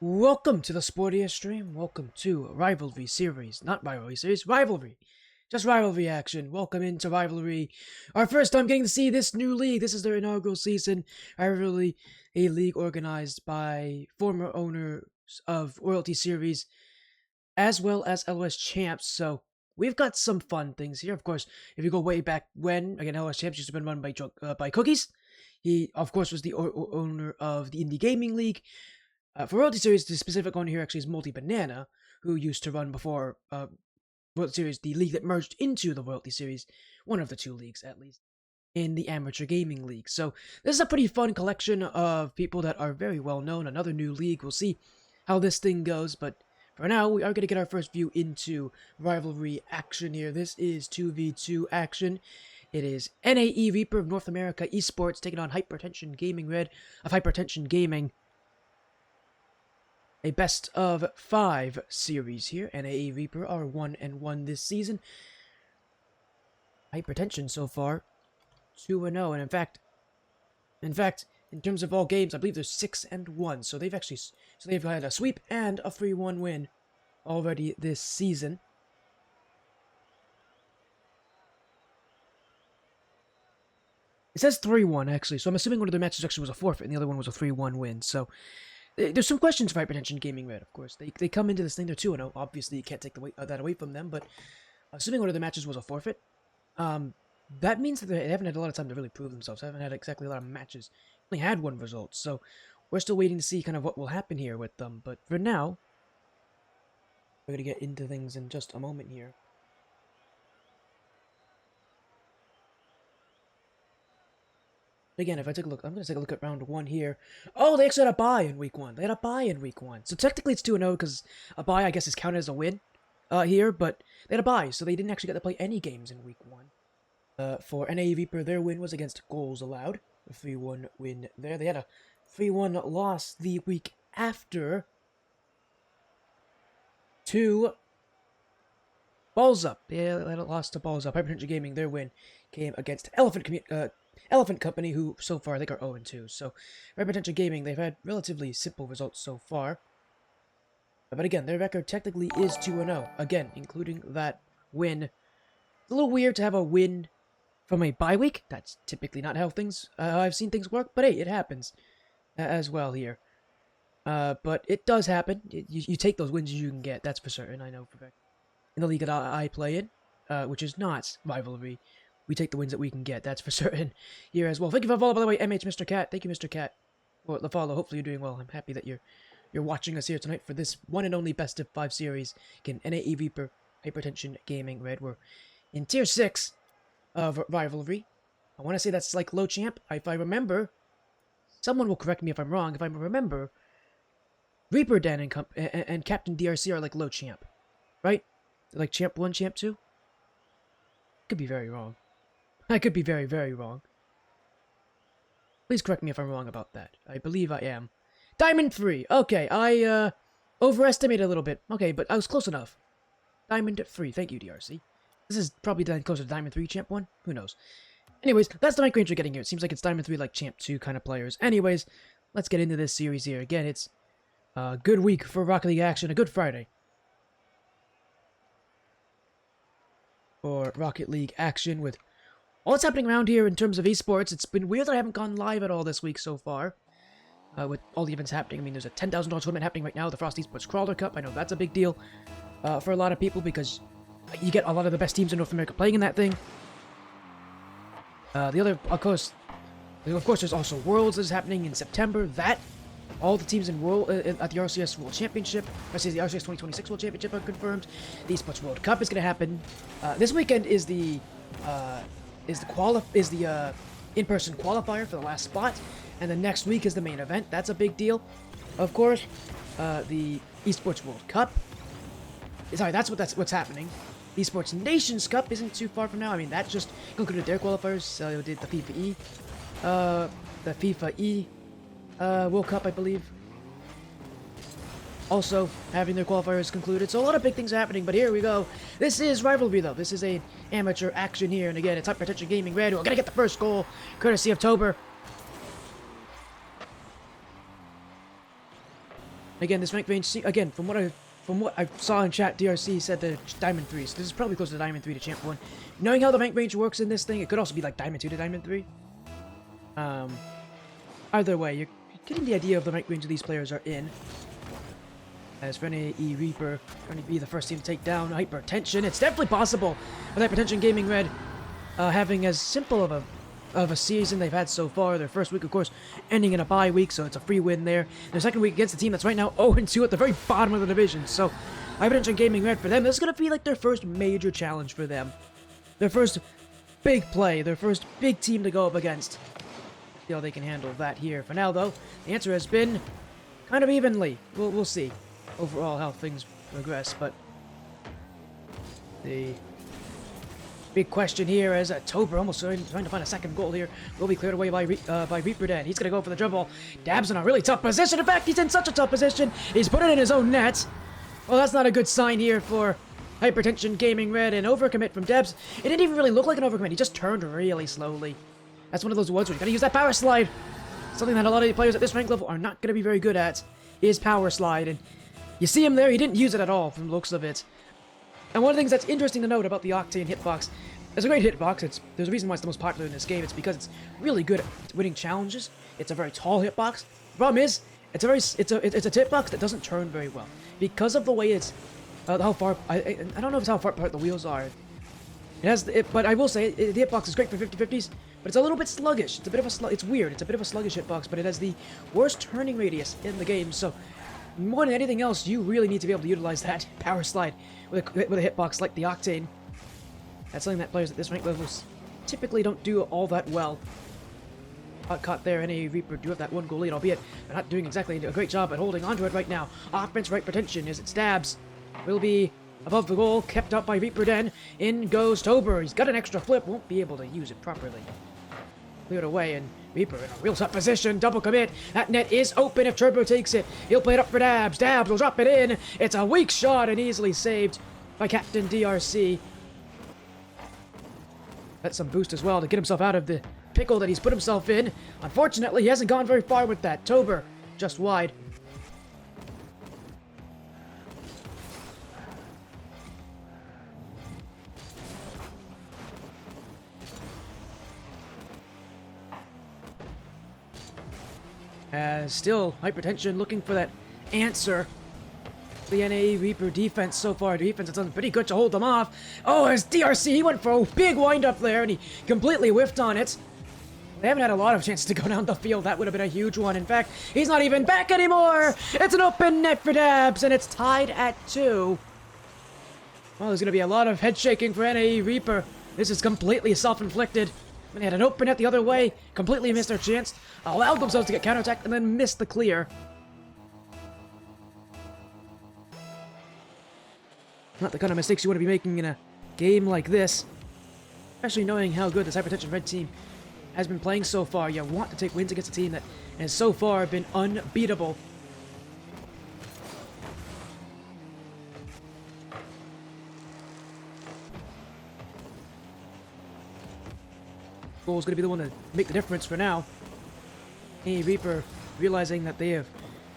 Welcome to the sportiest stream. Welcome to Rivalry Series. Not Rivalry Series, Rivalry. Just Rivalry action. Welcome into Rivalry. Our first time getting to see this new league. This is their inaugural season. Rivalry, a league organized by former owners of Royalty Series, as well as LOS Champs. So, we've got some fun things here. Of course, if you go way back when, again, LOS Champs used to have been run by Cookies. He, of course, was the owner of the Indie Gaming League. For Royalty Series, the specific owner here actually is Multi-Banana, who used to run before Royalty Series, the league that merged into the Royalty Series, one of the two leagues at least, in the Amateur Gaming League. So this is a pretty fun collection of people that are very well known. Another new league. We'll see how this thing goes, but for now, we are going to get our first view into Rivalry action here. This is 2v2 action. It is NAE Reaper of North America Esports taking on Hypertension Gaming Red of Hypertension Gaming. A best of 5 series here. NAE Reaper are 1-1 this season. Hypertension so far 2-0, and in fact, in terms of all games, I believe they're 6-1. So they've had a sweep and a 3-1 win already this season. It says 3-1 actually, so I'm assuming one of their matches actually was a forfeit, and the other one was a 3-1 win. So there's some questions for Hypertension Gaming Red, of course. They come into this thing, they're 2-0. Obviously, you can't take that away from them, but assuming one of the matches was a forfeit, that means that they haven't had a lot of time to really prove themselves. They haven't had exactly a lot of matches. Only had one result, so we're still waiting to see kind of what will happen here with them. But for now, we're going to get into things in just a moment here. Again, if I take a look, I'm going to take a look at round 1 here. Oh, they actually had a bye in week 1. They had a bye in week 1. So technically it's 2-0 because a bye, I guess, is counted as a win here. But they had a bye, so they didn't actually get to play any games in week 1. For NAE Reaper, their win was against Goals Allowed. A 3-1 win there. They had a 3-1 loss the week after to Balls Up. Yeah, they had a loss to Balls Up. Hypertension Gaming, their win came against Elephant Company, who so far I think are 0-2. So, Hypertension Gaming, they've had relatively simple results so far. But again, their record technically is 2-0. Again, including that win. It's a little weird to have a win from a bye week. That's typically not how I've seen things work, but hey, it happens as well here. But it does happen. You take those wins you can get, that's for certain, I know for a fact. In the league that I play in, which is not Rivalry, we take the wins that we can get, that's for certain here as well. Thank you for the follow, by the way, MH Mr. Cat. Thank you, Mr. Cat, for the follow. Hopefully you're doing well. I'm happy that you're watching us here tonight for this one and only best of 5 series. Again, NAE Reaper, Hypertension Gaming Red. We're in Tier 6 of Rivalry. I want to say that's like low champ. If I remember, someone will correct me if I'm wrong. If I remember, Reaper Dan and Captain DRC are like low champ, right? They're like champ 1, champ 2? Could be very wrong. I could be very, very wrong. Please correct me if I'm wrong about that. I believe I am. Diamond 3. Okay, I overestimated a little bit. Okay, but I was close enough. Diamond 3. Thank you, DRC. This is probably closer to Diamond 3, Champ 1. Who knows? Anyways, that's the rank range we're getting here. It seems like it's Diamond 3 like Champ 2 kind of players. Anyways, let's get into this series here. Again, it's a good week for Rocket League action. A good Friday for Rocket League action with all that's happening around here in terms of esports. It's been weird that I haven't gone live at all this week so far. With all the events happening. I mean, there's a $10,000 tournament happening right now, the Frost Esports Crawler Cup. I know that's a big deal for a lot of people because you get a lot of the best teams in North America playing in that thing. The other, of course, there's also Worlds that is happening in September. That, all the teams in World at the RCS World Championship, the RCS 2026 World Championship are confirmed. The Esports World Cup is going to happen. This weekend is the in-person qualifier for the last spot, and the next week is the main event. That's a big deal, of course. The Esports World Cup. Sorry, that's what's happening. The Esports Nations Cup isn't too far from now. I mean, that just concluded their qualifiers. So they did the FIFA E World Cup, I believe. Also, having their qualifiers concluded. So a lot of big things are happening, but here we go. This is Rivalry, though. This is an amateur action here, and again, it's Hypertension Gaming Red, who are going to get the first goal, courtesy of Tober. Again, this rank range, again, from what I saw in chat, DRC said the Diamond 3, so this is probably close to Diamond 3 to Champ 1. Knowing how the rank range works in this thing, it could also be like Diamond 2 to Diamond 3. Either way, you're getting the idea of the rank range these players are in. As for NAE Reaper, going to be the first team to take down Hypertension. It's definitely possible with Hypertension Gaming Red having as simple of a season they've had so far. Their first week, of course, ending in a bye week, so it's a free win there. Their second week against a team that's right now 0-2 at the very bottom of the division. So, Hypertension Gaming Red, for them, this is going to be like their first major challenge for them. Their first big play, their first big team to go up against. See how they can handle that here. For now, though, the answer has been kind of evenly. We'll see overall how things progress, but the big question here is Tober almost trying to find a second goal here. Will be cleared away by Reaper Den. He's going to go for the dribble. Dab's in a really tough position. In fact, he's in such a tough position. He's put it in his own net. Well, that's not a good sign here for Hypertension Gaming Red. An overcommit from Dabs. It didn't even really look like an overcommit. He just turned really slowly. That's one of those ones where you got to use that power slide. Something that a lot of the players at this rank level are not going to be very good at is power slide. And you see him there, he didn't use it at all from the looks of it. And one of the things that's interesting to note about the Octane hitbox, it's a great hitbox. There's a reason why it's the most popular in this game. It's because it's really good at winning challenges. It's a very tall hitbox. The problem is, it's a hitbox that doesn't turn very well. Because of the way it's, how far, I don't know if it's how far apart the wheels are. But I will say, the hitbox is great for 50-50s, but it's a little bit sluggish. It's a bit of it's weird. It's a bit of a sluggish hitbox, but it has the worst turning radius in the game, so more than anything else, you really need to be able to utilize that power slide with a hitbox like the Octane. That's something that players at this rank levels typically don't do all that well. Caught there, NAE Reaper do have that one goal lead, albeit they're not doing exactly a great job at holding onto it right now. Offense Hypertension as it stabs. Will be above the goal, kept up by Reaper Den. In goes Tober. He's got an extra flip, won't be able to use it properly. Cleared away, and Reaper in a real tough position. Double commit. That net is open if Turbo takes it. He'll play it up for Dabs. Dabs will drop it in. It's a weak shot and easily saved by Captain DRC. That's some boost as well to get himself out of the pickle that he's put himself in. Unfortunately, he hasn't gone very far with that. Tober just wide. Still, Hypertension looking for that answer. The NAE Reaper defense so far. Defense has done pretty good to hold them off. Oh, as DRC, he went for a big wind-up there, and he completely whiffed on it. They haven't had a lot of chances to go down the field. That would have been a huge one. In fact, he's not even back anymore. It's an open net for Dabs, and it's tied at 2. Well, there's going to be a lot of head shaking for NAE Reaper. This is completely self-inflicted. When they had an open net the other way, completely missed their chance, allowed themselves to get counterattacked, and then missed the clear. Not the kind of mistakes you want to be making in a game like this. Especially knowing how good this Hypertension Red team has been playing so far. You want to take wins against a team that has so far been unbeatable. Goal is going to be the one to make the difference for now. Hey, Reaper realizing that they have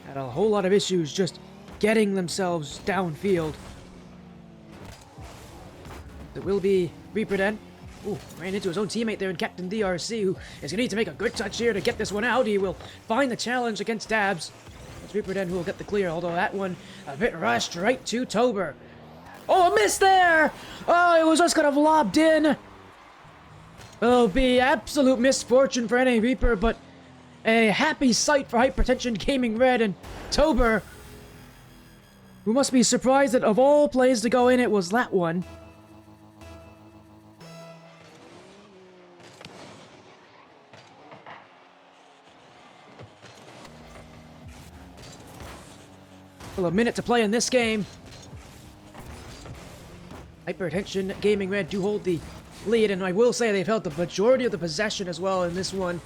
had a whole lot of issues just getting themselves downfield. It will be Reaper Den. Ooh, ran into his own teammate there in Captain DRC, who is going to need to make a good touch here to get this one out. He will find the challenge against Dabs. It's Reaper Den who will get the clear, although that one a bit rushed right to Tober. Oh, a miss there! Oh, it was just kind of lobbed in. It'll be absolute misfortune for NA Reaper, but a happy sight for Hypertension Gaming Red and Tober, who must be surprised that of all plays to go in, it was that one. Well, a minute to play in this game. Hypertension Gaming Red do hold the lead, and I will say they've held the majority of the possession as well in this one.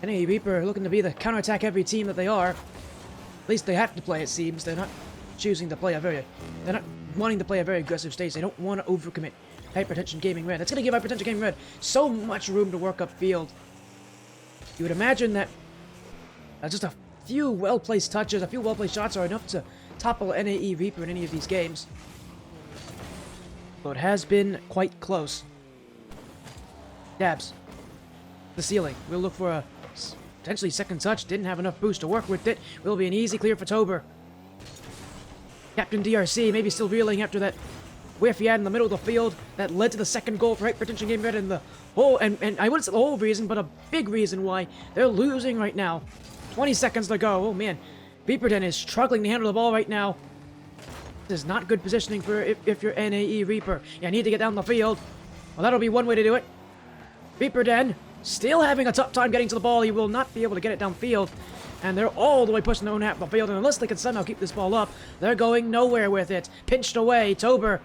NA Reaper looking to be the counterattack heavy team that they are. At least they have to play, it seems. They're not choosing to play they're not wanting to play a very aggressive stage. They don't want to overcommit Hypertension Gaming Red. That's going to give Hypertension Gaming Red so much room to work upfield. You would imagine that just a few well-placed touches, a few well-placed shots are enough to topple NAE Reaper in any of these games. Though it has been quite close. Dabs. The ceiling. We'll look for a potentially second touch. Didn't have enough boost to work with it. Will be an easy clear for Tober. Captain DRC maybe still reeling after that whiff he had in the middle of the field that led to the second goal for Hypertension Gaming Red, and the whole, and I wouldn't say the whole reason, but a big reason why they're losing right now. 20 seconds to go. Oh man, Reaperden is struggling to handle the ball right now. This is not good positioning for if you're NAE Reaper. You need to get down the field. Well, that'll be one way to do it. Reaperden still having a tough time getting to the ball. He will not be able to get it downfield. And they're all the way pushing their own half of the field. And unless they can somehow keep this ball up, they're going nowhere with it. Pinched away. Tober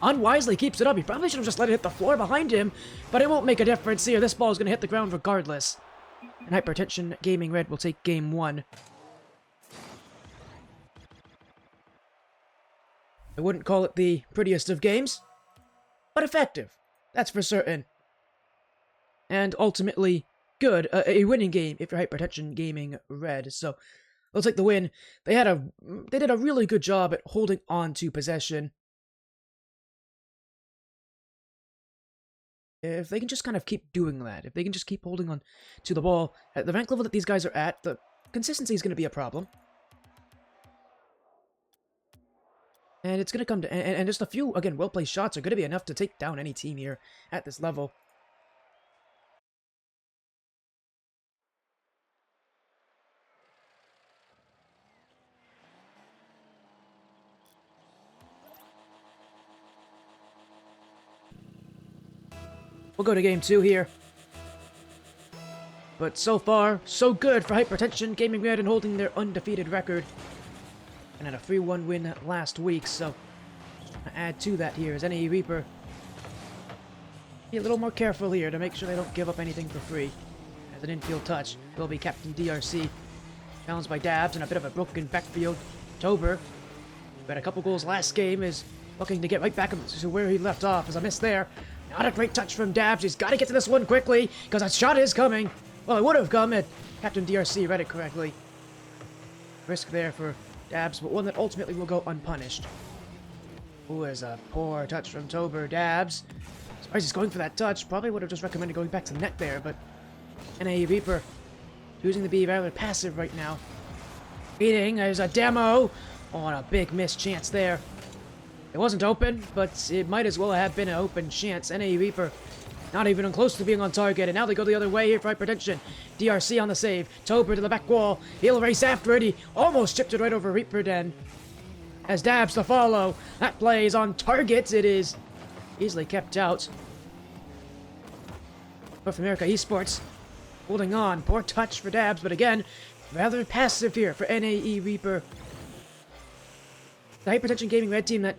unwisely keeps it up. He probably should have just let it hit the floor behind him. But it won't make a difference here. This ball is going to hit the ground regardless. And Hypertension Gaming Red will take game 1. I wouldn't call it the prettiest of games, but effective. That's for certain. And ultimately good, a winning game if you're Hypertension Gaming Red. So they'll take the win. They did a really good job at holding on to possession. If they can just kind of keep doing that, if they can just keep holding on to the ball at the rank level that these guys are at, the consistency is going to be a problem. And it's going to come to, and just a few, again, well-placed shots are going to be enough to take down any team here at this level. We'll go to game 2 here. But so far, so good for Hypertension Gaming Red and holding their undefeated record. And had a 3-1 win last week, so to add to that here is NAE Reaper. Be a little more careful here to make sure they don't give up anything for free. As an infield touch will be Captain DRC. Challenged by Dabs and a bit of a broken backfield. Tober, who had a couple goals last game, is looking to get right back to where he left off. As a miss there. Not a great touch from Dabs. He's got to get to this one quickly, because a shot is coming. Well, it would have come if Captain DRC read it correctly. Risk there for Dabs, but one that ultimately will go unpunished. Ooh, there's a poor touch from Tober. Dabs. Surprised he's going for that touch. Probably would have just recommended going back to the net there, but NAE Reaper choosing to be rather passive right now. Beating, there's a demo. Oh, and a big missed chance there. It wasn't open, but it might as well have been an open chance. NAE Reaper not even close to being on target, and now they go the other way here for Hypertension. DRC on the save. Tober to the back wall. He'll race after it. He almost chipped it right over Reaperden. As Dabs to follow. That play is on target. It is easily kept out. North America Esports holding on. Poor touch for Dabs, but again, rather passive here for NAE Reaper. The Hypertension Gaming Red team that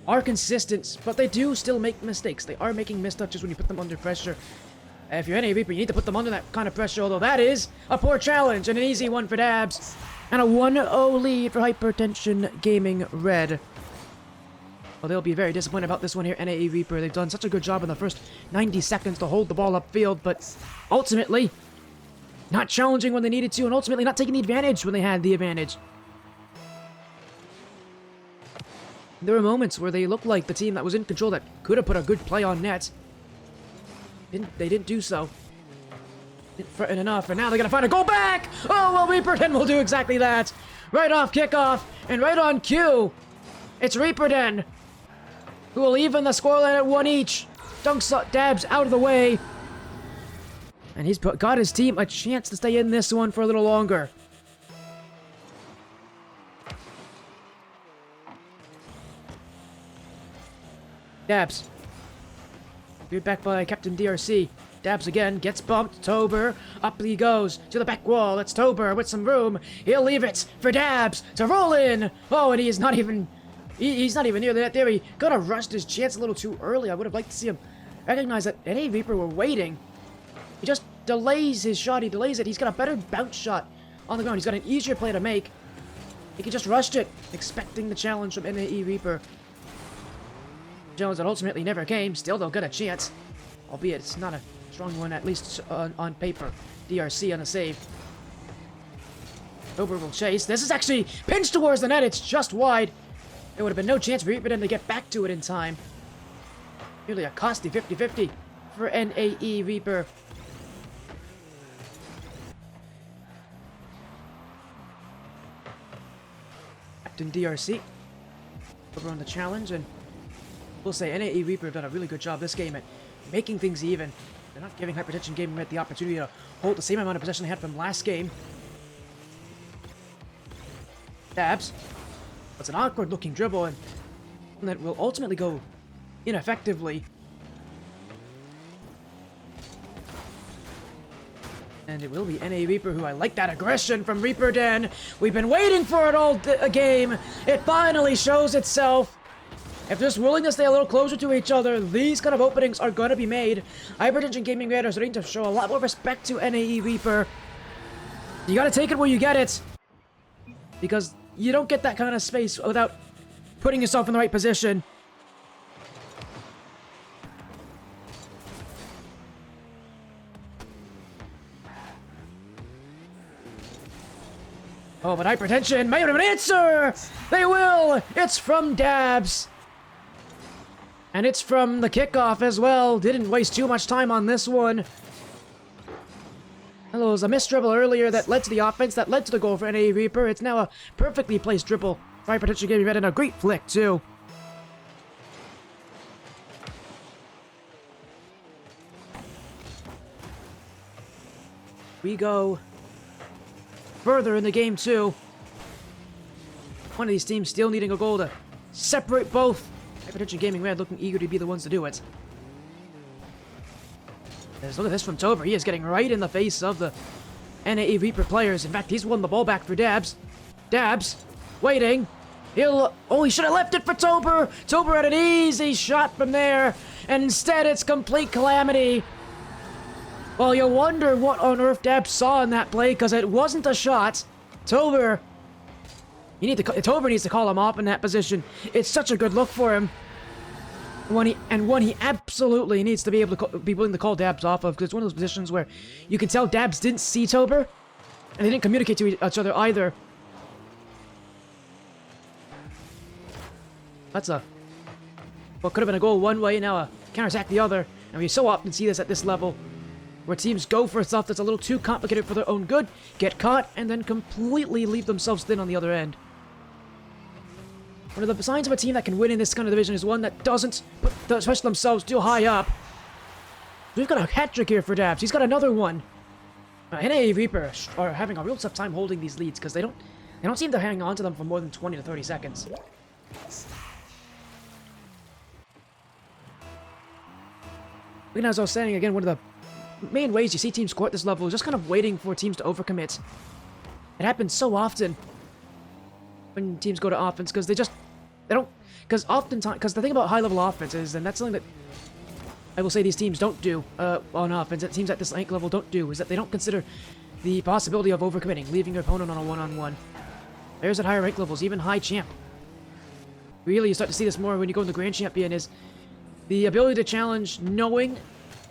are consistent, but they do still make mistakes. They are making mistouches when you put them under pressure. If you're NAE Reaper, you need to put them under that kind of pressure, although that is a poor challenge and an easy one for Dabs. And a 1-0 lead for Hypertension Gaming Red. Well, they'll be very disappointed about this one here, NAE Reaper. They've done such a good job in the first 90 seconds to hold the ball upfield, but ultimately not challenging when they needed to, and ultimately not taking the advantage when they had the advantage. There were moments where they looked like the team that was in control that could have put a good play on net. They didn't do so. Didn't threaten enough, and now they're gonna find a goal back! Oh, well, Reaperden will do exactly that! Right off kickoff, and right on cue! It's Reaperden, who will even the scoreline at 1 each. Dunks Dabs out of the way. And he's got his team a chance to stay in this one for a little longer. Dabs. Veered back by Captain DRC. Dabs again, gets bumped. Tober, up he goes to the back wall. It's Tober with some room. He'll leave it for Dabs to roll in. Oh, and he is not even, he's not even near the net there. He could have rushed his chance a little too early. I would have liked to see him recognize that NAE Reaper were waiting. He just delays his shot. He delays it. He's got a better bounce shot on the ground. He's got an easier play to make. He could just rushed it, expecting the challenge from NAE Reaper. Jones that ultimately never came. Still, they'll get a chance, albeit it's not a strong one, at least on paper. DRC on the save. Tober will chase. This is actually pinched towards the net. It's just wide. There would have been no chance for RIVALRY to get back to it in time. Nearly a costly 50-50 for NAE Reaper. Captain DRC over on the challenge, and we'll say NAE Reaper have done a really good job this game at making things even. They're not giving Hypertension Gaming the opportunity to hold the same amount of possession they had from last game. Dabs. It's an awkward looking dribble, and that will ultimately go ineffectively. And it will be NAE Reaper, who I like that aggression from RIVALRY. We've been waiting for it all game. It finally shows itself. If there's willingness to stay a little closer to each other, these kind of openings are going to be made. Hypertension Gaming are starting to show a lot more respect to NAE Reaper. You got to take it where you get it, because you don't get that kind of space without putting yourself in the right position. Oh, but Hypertension may have an answer! They will! It's from Dabs! And it's from the kickoff as well. Didn't waste too much time on this one. Hello, it was a missed dribble earlier that led to the offense, that led to the goal for NAE Reaper. It's now a perfectly placed dribble for Hypertension Gaming, and a great flick, too. We go further in the game, too. One of these teams still needing a goal to separate both. Hypertension Gaming Red looking eager to be the ones to do it. Look at this from Tober. He is getting right in the face of the NAE Reaper players. In fact, he's won the ball back for Dabs. Dabs, waiting. Oh, he should have left it for Tober. Tober had an easy shot from there, and instead it's complete calamity. Well, you wonder what on earth Dabs saw in that play, because it wasn't a shot. Tober, Tober needs to call him off in that position. It's such a good look for him. One he absolutely needs to be able to be willing to call Dabs off of, because it's one of those positions where you can tell Dabs didn't see Tober, and they didn't communicate to each other either. That's what could have been a goal one way, now a counterattack the other, and we so often see this at this level, where teams go for stuff that's a little too complicated for their own good, get caught, and then completely leave themselves thin on the other end. One of the signs of a team that can win in this kind of division is one that doesn't push themselves too high up. We've got a hat-trick here for Dabs. He's got another one. NAE Reaper are having a real tough time holding these leads, because they don't seem to hang on to them for more than 20 to 30 seconds. And as I was saying, again, one of the main ways you see teams score at this level is just kind of waiting for teams to overcommit. It happens so often when teams go to offense, because because the thing about high-level offense is, and that's something that I will say these teams don't do on offense, that teams at this rank level don't do, is that they don't consider the possibility of overcommitting, leaving your opponent on a one-on-one. There's at higher rank levels, even high champ. Really, you start to see this more when you go in the Grand Champion, is the ability to challenge, knowing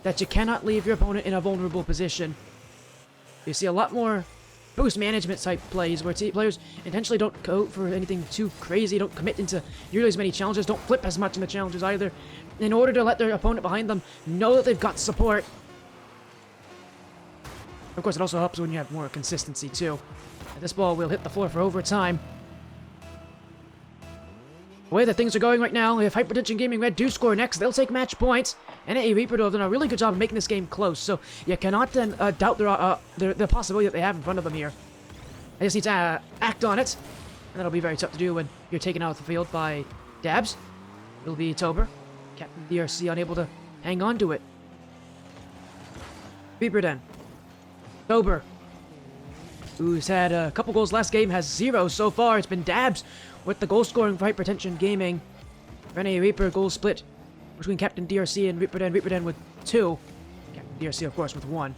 that you cannot leave your opponent in a vulnerable position. You see a lot more boost management type plays where players intentionally don't go for anything too crazy, don't commit into nearly as many challenges, don't flip as much in the challenges either, in order to let their opponent behind them know that they've got support. Of course, it also helps when you have more consistency too. And this ball will hit the floor for overtime. The way that things are going right now, if Hypertension Gaming Red do score next, they'll take match points. NAE Reaper have done a really good job of making this game close, so you cannot then doubt the possibility that they have in front of them here. They just need to act on it, and that'll be very tough to do when you're taken out of the field by Dabs. It'll be Tober, Captain DRC, unable to hang on to it. Reaper then. Tober, who's had a couple goals last game, has 0 so far. It's been Dabs with the goal scoring for Hypertension Gaming. NAE Reaper goal split between Captain DRC and Reaper Den with 2. Captain DRC, of course, with 1.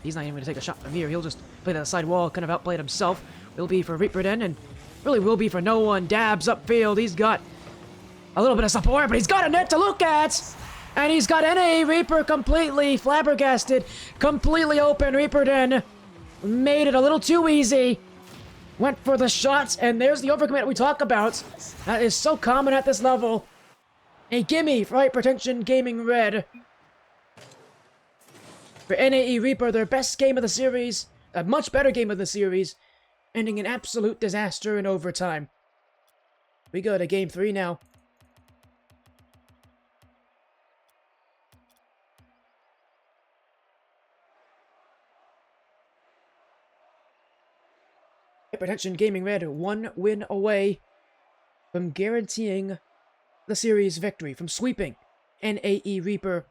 He's not even going to take a shot from here. He'll just play to the side wall, kind of outplayed himself. Will be for Reaper Den, and really will be for no one. Dabs upfield. He's got a little bit of support, but he's got a net to look at! And he's got NAE Reaper completely flabbergasted, completely open. Reaper Den made it a little too easy. Went for the shots, and there's the overcommit we talk about. That is so common at this level. A gimme for Hypertension Gaming Red. For NAE Reaper, their best game of the series, a much better game of the series, ending in absolute disaster in overtime. We go to Game 3 now. Hypertension Gaming Red, 1 win away from guaranteeing the series victory, from sweeping NAE Reaper.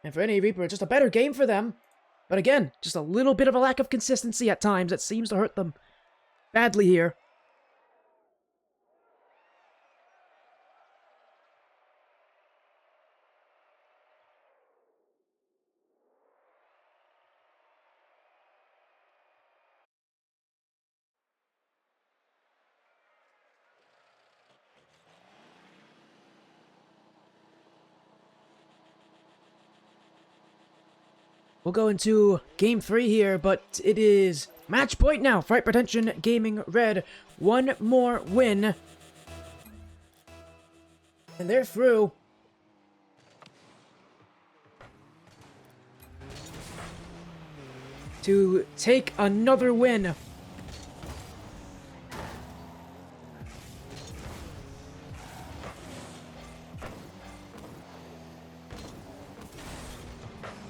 And for NAE Reaper, just a better game for them. But again, just a little bit of a lack of consistency at times that seems to hurt them badly here. We'll go into Game 3 here, but it is match point now for Hypertension Gaming Red. 1 more win. And they're through. To take another win.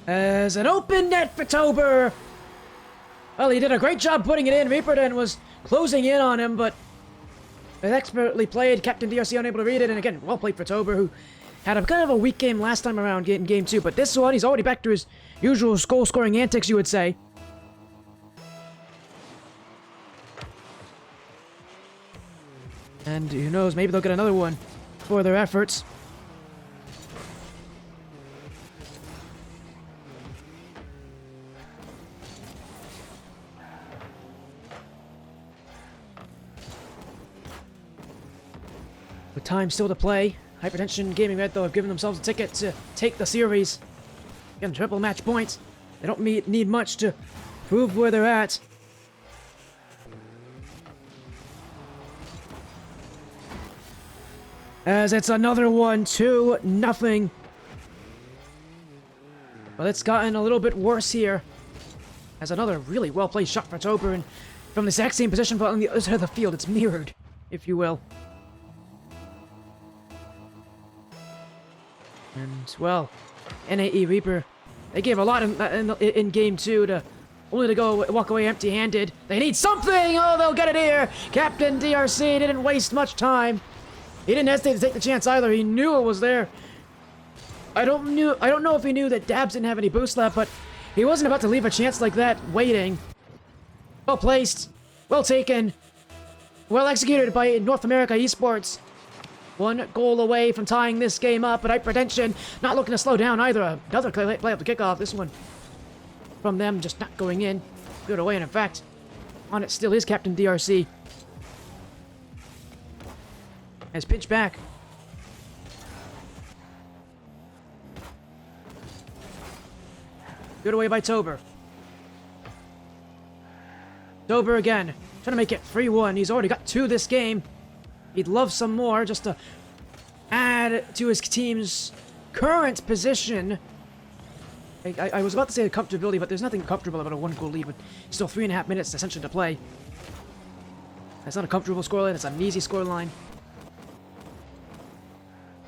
As an open net for Tober. Well, he did a great job putting it in. Reaperton was closing in on him, but it expertly played. Captain DRC unable to read it, and again, well played for Tober, who had a kind of a weak game last time around in Game 2, but this one, he's already back to his usual goal-scoring antics, you would say. And who knows, maybe they'll get another one for their efforts. With time still to play, Hypertension Gaming Red, though, have given themselves a ticket to take the series. Getting triple match points. They don't need much to prove where they're at. As it's another one, 2-0. But it's gotten a little bit worse here. As another really well-played shot for Tober, and from the exact same position, but on the other side of the field, it's mirrored, if you will. And, well, NAE Reaper, they gave a lot in Game 2 to only to walk away empty-handed. They need something! Oh, they'll get it here! Captain DRC didn't waste much time. He didn't hesitate to take the chance either. He knew it was there. I don't know if he knew that Dabs didn't have any boost left, but he wasn't about to leave a chance like that waiting. Well placed. Well taken. Well executed by North America Esports. 1 goal away from tying this game up, but Hypertension not looking to slow down either. Another play up the kickoff. This one from them just not going in. Good away, and in fact, on it still is Captain DRC. Has pitched back. Good away by Tober. Tober again, trying to make it 3-1. He's already got 2 this game. He'd love some more just to add to his team's current position. I was about to say comfortability, but there's nothing comfortable about a 1-goal lead, but still 3.5 minutes essentially to play. That's not a comfortable scoreline, it's an easy scoreline.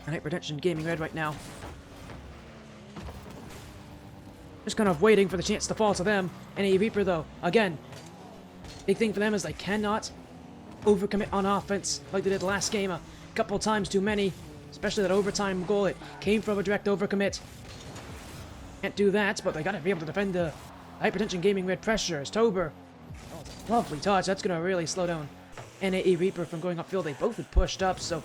And Hypertension Gaming Red right now. Just kind of waiting for the chance to fall to them. NAE Reaper, though, again, big thing for them is they cannot overcommit on offense like they did last game. A couple times too many, especially that overtime goal. It came from a direct overcommit. Can't do that, but they gotta be able to defend the Hypertension Gaming Red pressure. As Tober, oh, it's a lovely touch. That's gonna really slow down NAE Reaper from going upfield. They both had pushed up, so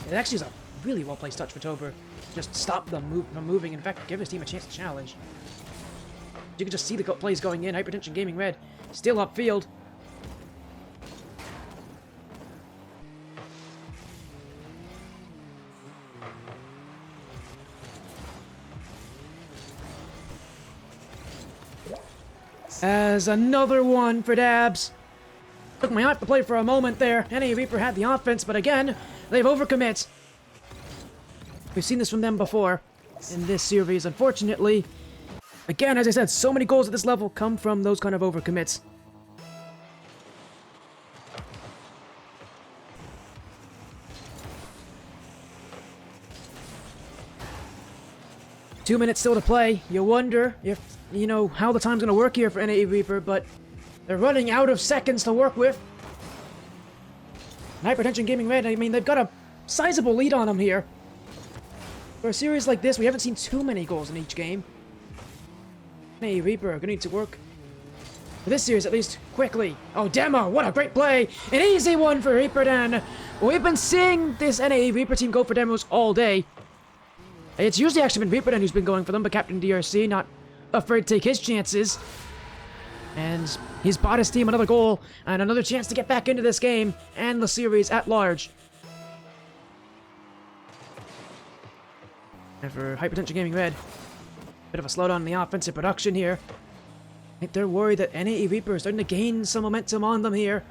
it actually is a really well-placed touch for Tober. Just stop them from moving. In fact, give his team a chance to challenge. You can just see the plays going in. Hypertension Gaming Red still upfield. As another one for Dabs. Took my eye off the play for a moment there. NAE Reaper had the offense, but again, they've overcommit. We've seen this from them before in this series, unfortunately. Again, as I said, so many goals at this level come from those kind of overcommits. Two minutes still to play. You wonder if, you know, how the time's going to work here for NAE Reaper, but they're running out of seconds to work with. And Hypertension Gaming Red, I mean, they've got a sizable lead on them here. For a series like this, we haven't seen too many goals in each game. NAE Reaper are going to need to work for this series at least quickly. Oh, Demo, what a great play! An easy one for Reaper Den. We've been seeing this NAE Reaper team go for demos all day. It's usually actually been Reaper Den who's been going for them, but Captain DRC not afraid to take his chances. And he's bought his team another goal and another chance to get back into this game and the series at large. And for Hypertension Gaming Red, bit of a slowdown in the offensive production here. I think they're worried that NAE Reaper is starting to gain some momentum on them here.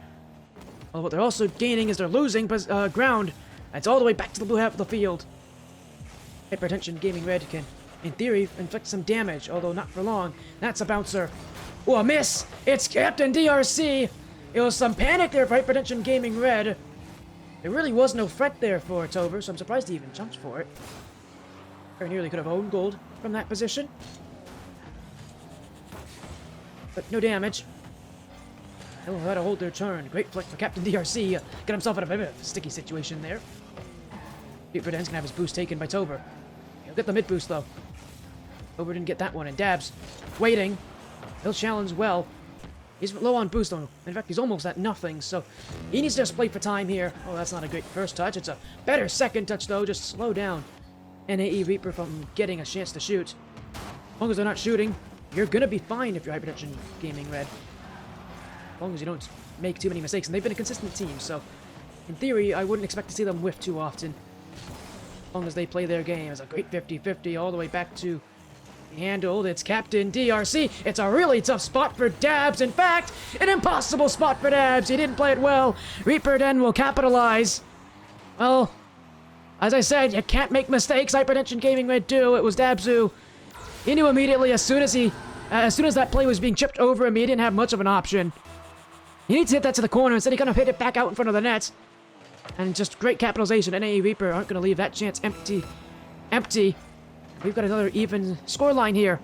Well, what they're also gaining is they're losing ground. It's all the way back to the blue half of the field. Hypertension Gaming Red can, in theory, inflict some damage, although not for long. That's a bouncer. Oh, a miss! It's Captain DRC! It was some panic there for Hypertension Gaming Red. There really was no threat there for Tober, so I'm surprised he even jumped for it. Very nearly could have owned gold from that position. But no damage. They'll have to hold their turn. Great flick for Captain DRC. Got himself in a bit of a sticky situation there. Reaper Den's gonna have his boost taken by Tober. He'll get the mid boost though. Tober didn't get that one, and Dabs waiting. He'll challenge well. He's low on boost though. In fact, he's almost at nothing, so he needs to just play for time here. Oh, that's not a great first touch. It's a better second touch though. Just slow down NAE Reaper from getting a chance to shoot. As long as they're not shooting, you're gonna be fine if you're Hypertension Gaming Red. As long as you don't make too many mistakes, and they've been a consistent team, so in theory, I wouldn't expect to see them whiff too often. As long as they play their game. It's a great 50-50 all the way back to handled. It's Captain DRC. It's a really tough spot for Dabs. In fact, an impossible spot for Dabs. He didn't play it well. Reaper Den will capitalize. Well, as I said, you can't make mistakes. Hypertension Gaming Red do. It was Dabs who he knew immediately as soon as that play was being chipped over him, he didn't have much of an option. He needs to hit that to the corner. Instead, he kind of hit it back out in front of the net. And just great capitalization. NAE Reaper aren't going to leave that chance empty. We've got another even scoreline here.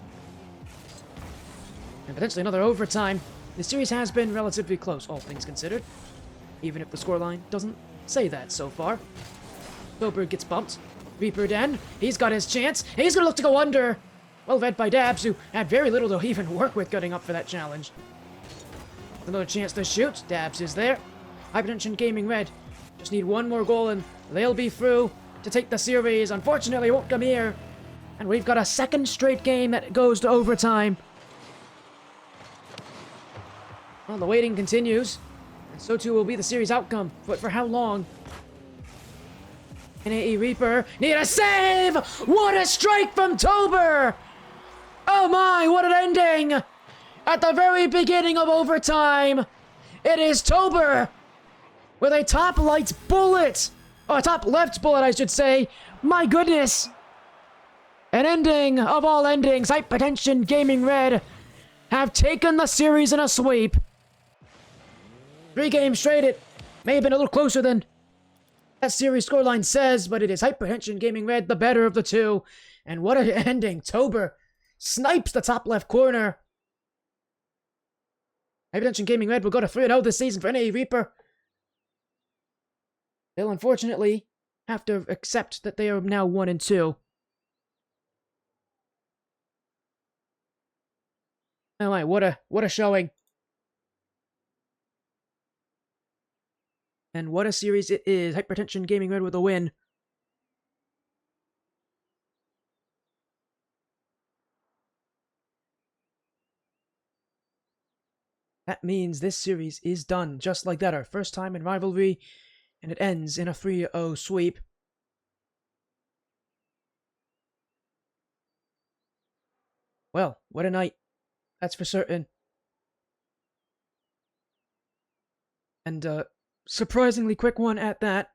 And potentially another overtime. The series has been relatively close, all things considered. Even if the scoreline doesn't say that so far. Goldberg gets bumped. Reaper Den, he's got his chance. He's going to look to go under. Well read by Dabs, who had very little to even work with getting up for that challenge. Another chance to shoot. Dabs is there. Hypertension Gaming Red just need one more goal and they'll be through to take the series. Unfortunately, it won't come here. And we've got a second straight game that goes to overtime. Well, the waiting continues. And so too will be the series outcome. But for how long? NAE Reaper need a save! What a strike from Tober! Oh my, what an ending! At the very beginning of overtime, it is Tober with a top right bullet. Or top left bullet, I should say. My goodness. An ending of all endings. Hypertension Gaming Red have taken the series in a sweep. 3 games straight. It may have been a little closer than that series scoreline says, but it is Hypertension Gaming Red, the better of the two. And what an ending. Tober snipes the top left corner. Hypertension Gaming Red will go to 3-0 this season for NAE Reaper. They'll unfortunately have to accept that they are now 1-2. Oh my, what a showing. And what a series it is. Hypertension Gaming Red with a win. That means this series is done. Just like that, our first time in Rivalry, and it ends in a 3-0 sweep. Well, what a night. That's for certain. And surprisingly quick one at that.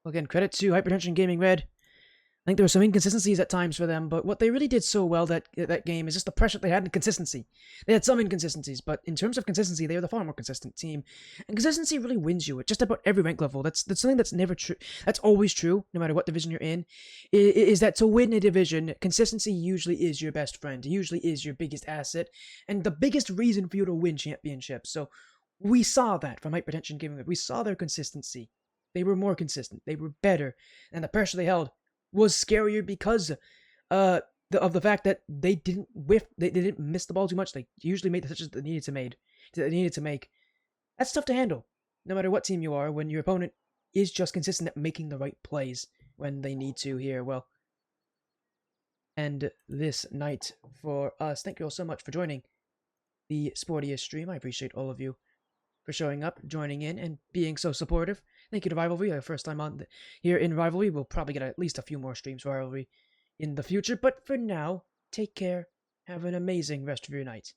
Again, credit to Hypertension Gaming Red. I think there were some inconsistencies at times for them, but what they really did so well that game is just the pressure they had and consistency. They had some inconsistencies, but in terms of consistency, they were the far more consistent team. And consistency really wins you at just about every rank level. That's something that's never true. That's always true, no matter what division you're in. Is that to win a division, consistency usually is your best friend. Usually is your biggest asset, and the biggest reason for you to win championships. So we saw that from Hypertension Gaming. We saw their consistency. They were more consistent. They were better, and the pressure they held was scarier because of the fact that they didn't whiff, they didn't miss the ball too much. They usually made the touches they needed to make. That's tough to handle, no matter what team you are. When your opponent is just consistent at making the right plays when they need to. Here, well, end this night for us. Thank you all so much for joining the Sportiest stream. I appreciate all of you for showing up, joining in, and being so supportive. Thank you to Rivalry, our first time on here in Rivalry. We'll probably get at least a few more streams for Rivalry in the future, but for now, take care. Have an amazing rest of your night.